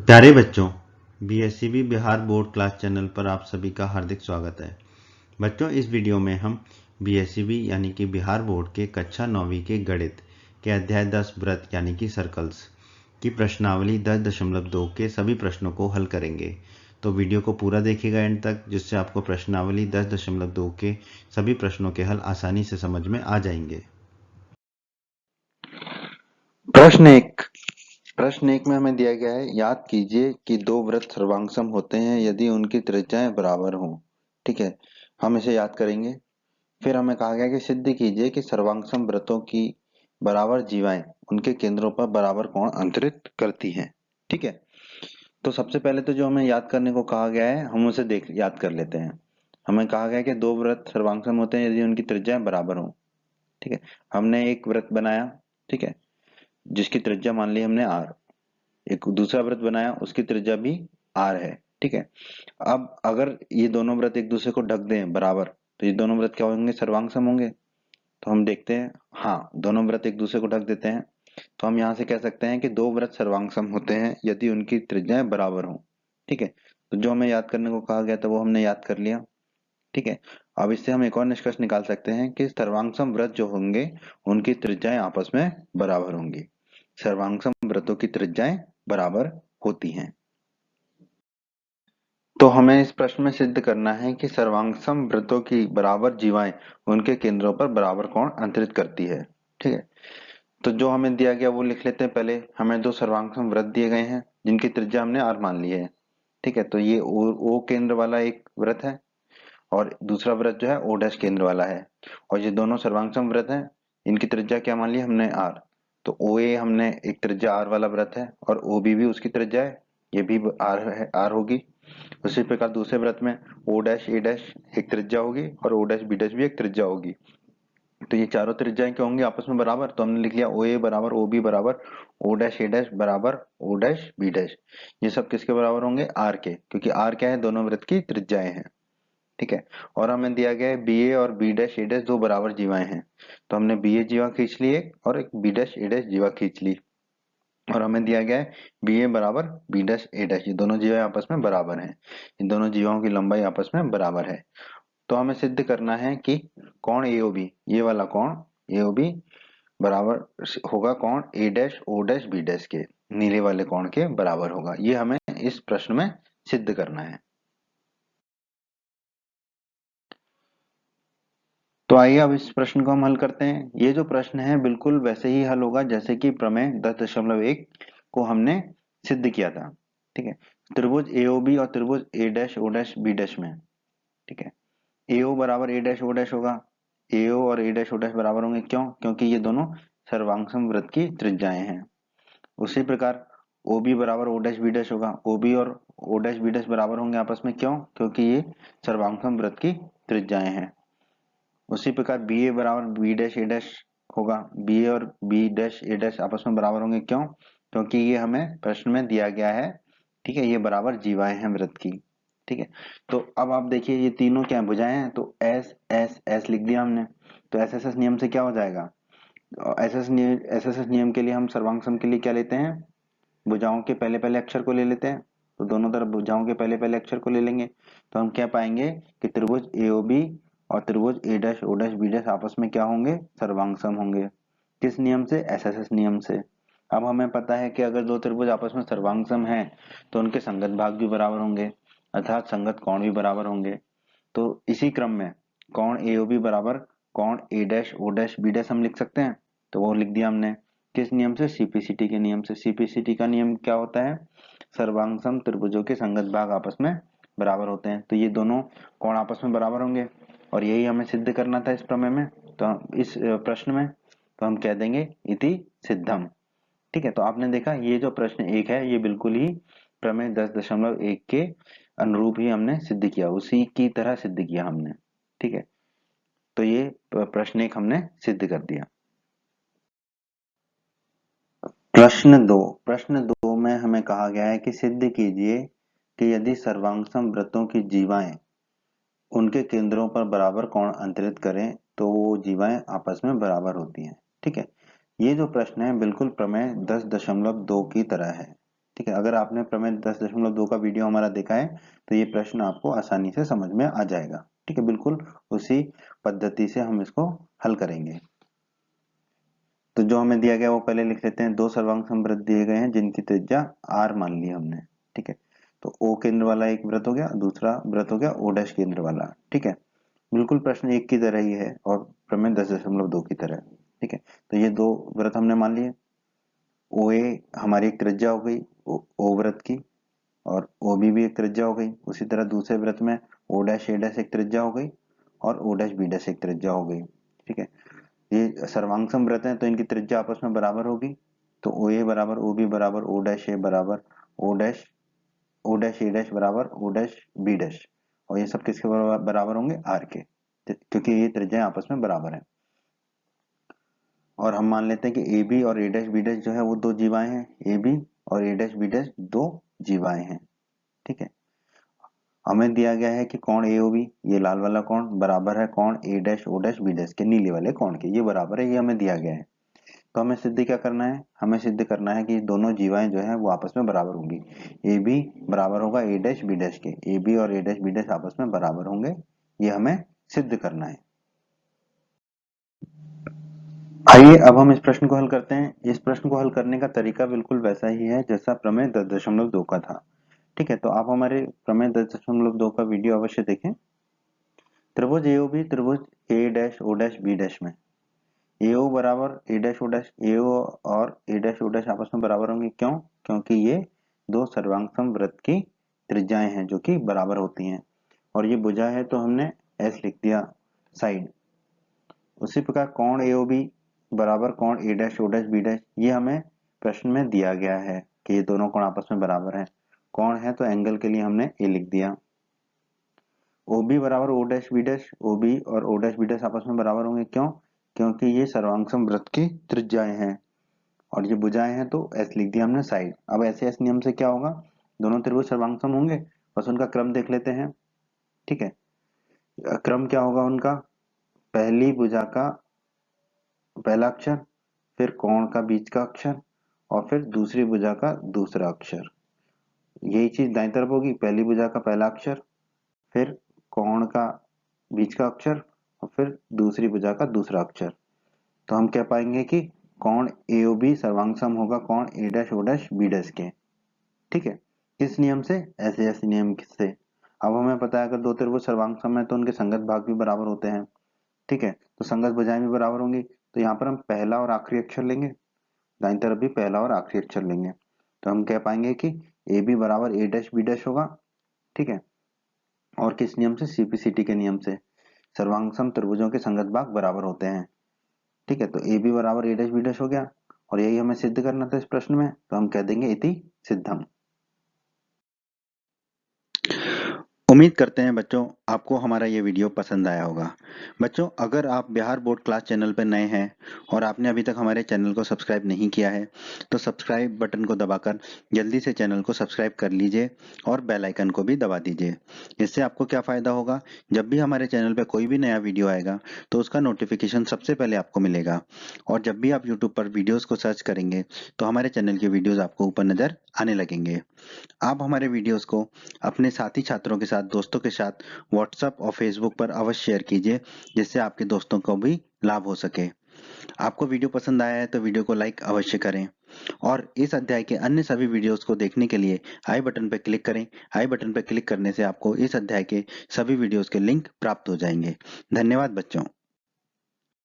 प्यारे बच्चों, BSCB Bihar board class channel पर आप सभी का हार्दिक स्वागत है। बच्चों, इस वीडियो में हम बीएससीबी यानी कि बिहार बोर्ड के कक्षा 9वीं के गणित के अध्याय 10 व्रत यानी कि सर्कल्स की प्रश्नावली 10.2 के सभी प्रश्नों को हल करेंगे। तो वीडियो को पूरा देखिएगा एंड तक, जिससे आपको प्रश्नावली 10.2 के सभी प्रश्नों के हल आसानी से समझ में आ जाएंगे। प्रश्न एक में हमें दिया गया है, याद कीजिए कि दो वृत्त सर्वांगसम होते हैं यदि उनकी त्रिज्याएं बराबर हों। ठीक है, हम इसे याद करेंगे। फिर हमें कहा गया कि सिद्ध कीजिए कि सर्वांगसम वृत्तों की बराबर जीवाएं उनके केंद्रों पर बराबर कोण अंतरित करती हैं। ठीक है, तो सबसे पहले तो जो हमें याद करने को कहा गया है हम उसे याद कर लेते हैं। हमें कहा गया है कि दो वृत्त सर्वांगसम होते हैं यदि उनकी त्रिज्याएं बराबर हों। ठीक है, हमने एक वृत्त बनाया, ठीक है, जिसकी त्रिज्या मान ली हमने आर। एक दूसरा वृत्त बनाया, उसकी त्रिज्या भी आर है। ठीक है, अब अगर ये दोनों वृत्त एक दूसरे को ढक दें बराबर, तो ये दोनों वृत्त क्या होंगे? सर्वांगसम होंगे। तो हम देखते हैं, हाँ, दोनों वृत्त एक दूसरे को ढक देते हैं। तो हम यहाँ से कह सकते हैं कि दो वृत्त सर्वांगसम होते हैं यदि उनकी त्रिज्याएं बराबर हों। ठीक है, तो जो हमें याद करने को कहा गया था वो हमने याद कर लिया। ठीक है, अब इससे हम एक और निष्कर्ष निकाल सकते हैं कि सर्वांगसम वृत्त जो होंगे उनकी त्रिज्याएं आपस में बराबर होंगी। सर्वांगसम वृत्तों की त्रिज्याएं बराबर होती हैं। तो हमें इस प्रश्न में सिद्ध करना है कि सर्वांगसम वृत्तों की बराबर जीवाएं उनके केंद्रों पर बराबर कोण अंतरित करती है। ठीक है, तो जो हमें दिया गया वो लिख लेते हैं। पहले हमें दो सर्वांगसम वृत्त दिए गए हैं जिनकी त्रिज्या हमने आर मान ली है। ठीक है, तो ये ओ केंद्र वाला एक वृत्त है और दूसरा वृत्त जो है ओ डैश केंद्र वाला है। और ये दोनों सर्वांगसम वृत्त हैं, इनकी त्रिज्या क्या मान ली हमने आर। तो ओ ए हमने एक त्रिज्या आर वाला वृत्त है और ओ बी भी उसकी त्रिज्या है, ये भी आर है, आर होगी। उसी प्रकार दूसरे वृत्त में ओ डैश ए डैश एक त्रिज्या होगी और ओ डैश बी डैश भी एक त्रिज्या होगी। तो ये चारों त्रिज्याएं क्या होंगी? आपस में बराबर। तो हमने लिख लिया ओ ए बराबर ओ बी बराबर ओ डैश ए डैश बराबर ओ डैश बी डैश। ये सब किसके बराबर होंगे? आर के, क्योंकि आर क्या है? दोनों वृत्त की त्रिज्याएं हैं। ठीक है, और हमें दिया गया है बी ए और बी डैश ए डैश दो बराबर जीवाएं हैं। तो हमने बी ए जीवा खींच ली एक और एक बी डैश ए डैश जीवा खींच ली। और हमें दिया गया है बी ए बराबर बी डैश ए डैश, ये दोनों जीवाएं आपस में बराबर हैं। इन दोनों जीवाओं की लंबाई आपस में बराबर है। तो हमें सिद्ध करना है कि कोण एओबी, ये वाला कोण एओबी बराबर होगा कोण A dash O dash B dash के, नीले वाले कोण के बराबर होगा। ये हमें इस प्रश्न में सिद्ध करना है। तो आइए अब इस प्रश्न को हम हल करते हैं। ये जो प्रश्न है बिल्कुल वैसे ही हल होगा जैसे कि प्रमेय 10.1 को हमने सिद्ध किया था। ठीक है, त्रिभुज एओबी और त्रिभुज A dash O dash B dash में, ठीक है, एओ बराबर ए डैश ओ डैश होगा। एओ और ए डैश ओ डैश बराबर होंगे, क्यों? क्योंकि ये दोनों सर्वांगसम वृत्त की त्रिज्याएं हैं। उसी प्रकार ओबी बराबर ओ डैश बी डैश होगा। ओबी और ओ डैश बी डैश बराबर होंगे आपस में, क्यों? क्योंकि ये सर्वांगसम वृत्त की त्रिज्याएं हैं। उसी प्रकार बी ए बराबर बी डैश ए डैश होगा। बी ए और बी डैश ए डैश आपस में बराबर होंगे, क्यों? क्योंकि ये हमें प्रश्न में दिया गया है। ठीक है, ये बराबर जीवाएं हैं वृत्त की। ठीक है, तो अब आप देखिए ये तीनों क्या भुजाएं हैं, तो एस एस एस लिख दिया हमने। तो एस एस एस नियम से क्या हो जाएगा? एस एस एस नियम के लिए हम सर्वांग सम के लिए क्या लेते हैं? भुजाओं के पहले पहले अक्षर को ले लेते हैं। तो दोनों तरफ भुजाओं के पहले पहले अक्षर को ले लेंगे तो हम क्या पाएंगे कि त्रिभुज एओबी और त्रिभुज A dash O dash B dash आपस में क्या होंगे? सर्वांगसम होंगे। किस नियम से? एसएसएस नियम से। अब हमें पता है कि अगर दो त्रिभुज आपस में सर्वांगसम हैं तो उनके संगत भाग भी बराबर होंगे, अर्थात संगत कोण भी बराबर होंगे। तो इसी क्रम में कोण एओबी बराबर कोण A dash O dash B dash हम लिख सकते हैं। तो वो लिख दिया हमने। किस नियम से? सीपीसीटी के नियम से। सीपीसीटी का नियम क्या होता है? सर्वांगसम त्रिभुजों के संगत भाग आपस में बराबर होते हैं, तो ये दोनों कोण आपस में बराबर होंगे और यही हमें सिद्ध करना था इस प्रमेय में। तो इस प्रश्न में तो हम कह देंगे इति सिद्धम। ठीक है, तो आपने देखा ये जो प्रश्न एक है ये बिल्कुल ही प्रमेय 10.1 के अनुरूप ही हमने सिद्ध किया, उसी की तरह सिद्ध किया हमने। ठीक है, तो ये प्रश्न एक हमने सिद्ध कर दिया। प्रश्न दो में हमें कहा गया है कि सिद्ध कीजिए कि यदि सर्वांगसम वृत्तों की जीवाएं उनके केंद्रों पर बराबर कोण अंतरित करें तो वो जीवाएं आपस में बराबर होती हैं। ठीक है, ये जो प्रश्न है बिल्कुल प्रमेय 10.2 की तरह है। ठीक है, अगर आपने प्रमेय 10.2 का वीडियो हमारा देखा है तो ये प्रश्न आपको आसानी से समझ में आ जाएगा। ठीक है, बिल्कुल उसी पद्धति से हम इसको हल करेंगे। तो जो हमें दिया गया वो पहले लिख लेते हैं। दो सर्वांग समवृत्त दिए गए हैं जिनकी त्रिज्या r मान ली हमने। ठीक है, तो O केंद्र वाला एक वृत्त हो गया, दूसरा वृत्त हो गया O डैश केंद्र वाला। ठीक है, बिल्कुल प्रश्न एक की तरह ही है और प्रमेय 10.2 की तरह। ठीक है, तो ये दो वृत्त हमने मान लिए। OA हमारी एक त्रिज्या हो गई O वृत्त की, और OB भी एक त्रिज्या हो गई। उसी तरह दूसरे वृत्त में O डैश A डैश एक त्रिज्या हो गई और O डैश B डैश एक त्रिज्या हो गई। ठीक है, ये सर्वांग समवृत्त हैं तो इनकी त्रिज्या आपस में बराबर होगी। तो OA बराबर OB बराबर O डैश A बराबर O डैश A डैश बराबर O डैश B डैश, और ये सब किसके बराबर होंगे? R के, क्योंकि ये त्रिज्याएं आपस में बराबर हैं। और हम मान लेते हैं कि AB और A डैश B डैश जो है वो दो जीवाएं हैं, AB और A डैश B डैश दो जीवाएं हैं। ठीक है, हमें दिया गया है कि कोण AOB, ये लाल वाला कोण बराबर है कोण A dash O dash B dash के, नीले वाले कोण के, ये बराबर है, ये हमें दिया गया है। तो हमें सिद्ध क्या करना है? हमें सिद्ध करना है कि दोनों जीवाएं जो है वो आपस में बराबर होंगी। AB बराबर होगा A डैश B डैश के, AB और A डैश B डैश आपस में बराबर होंगे, ये हमें सिद्ध करना है। आइए अब हम इस प्रश्न को हल करते हैं। इस प्रश्न को हल करने का तरीका बिल्कुल वैसा ही है जैसा प्रमेय 10.2 का था। ठीक है, तो आप हमारे प्रमेय 10.2 का वीडियो अवश्य देखें। त्रिभुज AOB त्रिभुज A dash O dash B dash में AO बराबर A dash O dash, AO और A डैश O डैश आपस में बराबर होंगे। क्यों? क्योंकि ये दो सर्वांग वृत्त की त्रिज्याएं हैं जो कि बराबर होती हैं, और ये भुजा है तो हमने S लिख दिया साइड। उसी प्रकार कोण AOB बराबर कोण A dash O dash B dash, ये हमें प्रश्न में दिया गया है कि ये दोनों कोण आपस में बराबर हैं। कोण है तो एंगल के लिए हमने A लिख दिया। OB बराबर O dash B dash, OB और O डैश B डैश आपस में बराबर होंगे। क्यों? क्योंकि ये सर्वांग समवृत्त की त्रिज्याएं हैं, और ये भुजाएं हैं तो S लिख दिया हमने साइड। अब ऐसे S नियम से क्या होगा? दोनों त्रिभुज सर्वांग होंगे, बस उनका क्रम देख लेते हैं। ठीक है, क्रम क्या होगा उनका? पहली भुजा का पहला अक्षर, फिर कोण का बीच का अक्षर, और फिर दूसरी भुजा का दूसरा अक्षर। यही चीज दाईं तरफ होगी, पहली भुजा का पहला अक्षर, फिर कोण का बीच का अक्षर, और फिर दूसरी भुजा का दूसरा अक्षर। तो हम कह पाएंगे कि कोण AOB सर्वांग सम होगा कोण A dash O dash B dash के। ठीक है, किस नियम से? ऐसे नियम से। अब हमें पता है अगर दो त्रिभुज सर्वांग सम है तो उनके संगत भाग भी बराबर होते हैं। ठीक है, तो संगत भुजाएं भी बराबर होंगी, तो यहाँ पर हम पहला और आखिरी अक्षर लेंगे, दाईं तरफ भी पहला और आखिरी अक्षर लेंगे। तो हम कह पाएंगे कि AB बराबर A डैश B डैश होगा। ठीक है, और किस नियम से? CPCT के नियम से, सर्वांग सम त्रिभुजों के संगत भाग बराबर होते हैं। ठीक है, तो AB बराबर A डैश B डैश हो गया, और यही हमें सिद्ध करना था इस प्रश्न में, तो हम कह देंगे इति सिद्धम। उम्मीद करते हैं बच्चों आपको हमारा ये वीडियो पसंद आया होगा। बच्चों, अगर आप बिहार बोर्ड क्लास चैनल पर नए हैं और आपने अभी तक हमारे चैनल को सब्सक्राइब नहीं किया है तो सब्सक्राइब बटन को दबाकर जल्दी से चैनल को सब्सक्राइब कर लीजिए और बेल आइकन को भी दबा दीजिए। इससे आपको क्या फ़ायदा होगा? जब भी हमारे चैनल पर कोई भी नया वीडियो आएगा तो उसका नोटिफिकेशन सबसे पहले आपको मिलेगा, और जब भी आप यूट्यूब पर वीडियोज़ को सर्च करेंगे तो हमारे चैनल के वीडियोज़ आपको ऊपर नज़र आने लगेंगे। आप हमारे वीडियोस को अपने साथी छात्रों के साथ, दोस्तों के साथ व्हाट्सएप और फेसबुक पर अवश्य शेयर कीजिए, जिससे आपके दोस्तों को भी लाभ हो सके। आपको वीडियो पसंद आया है तो वीडियो को लाइक अवश्य करें, और इस अध्याय के अन्य सभी वीडियोस को देखने के लिए आई बटन पर क्लिक करें। आई बटन पर क्लिक करने से आपको इस अध्याय के सभी वीडियोस के लिंक प्राप्त हो जाएंगे। धन्यवाद बच्चों।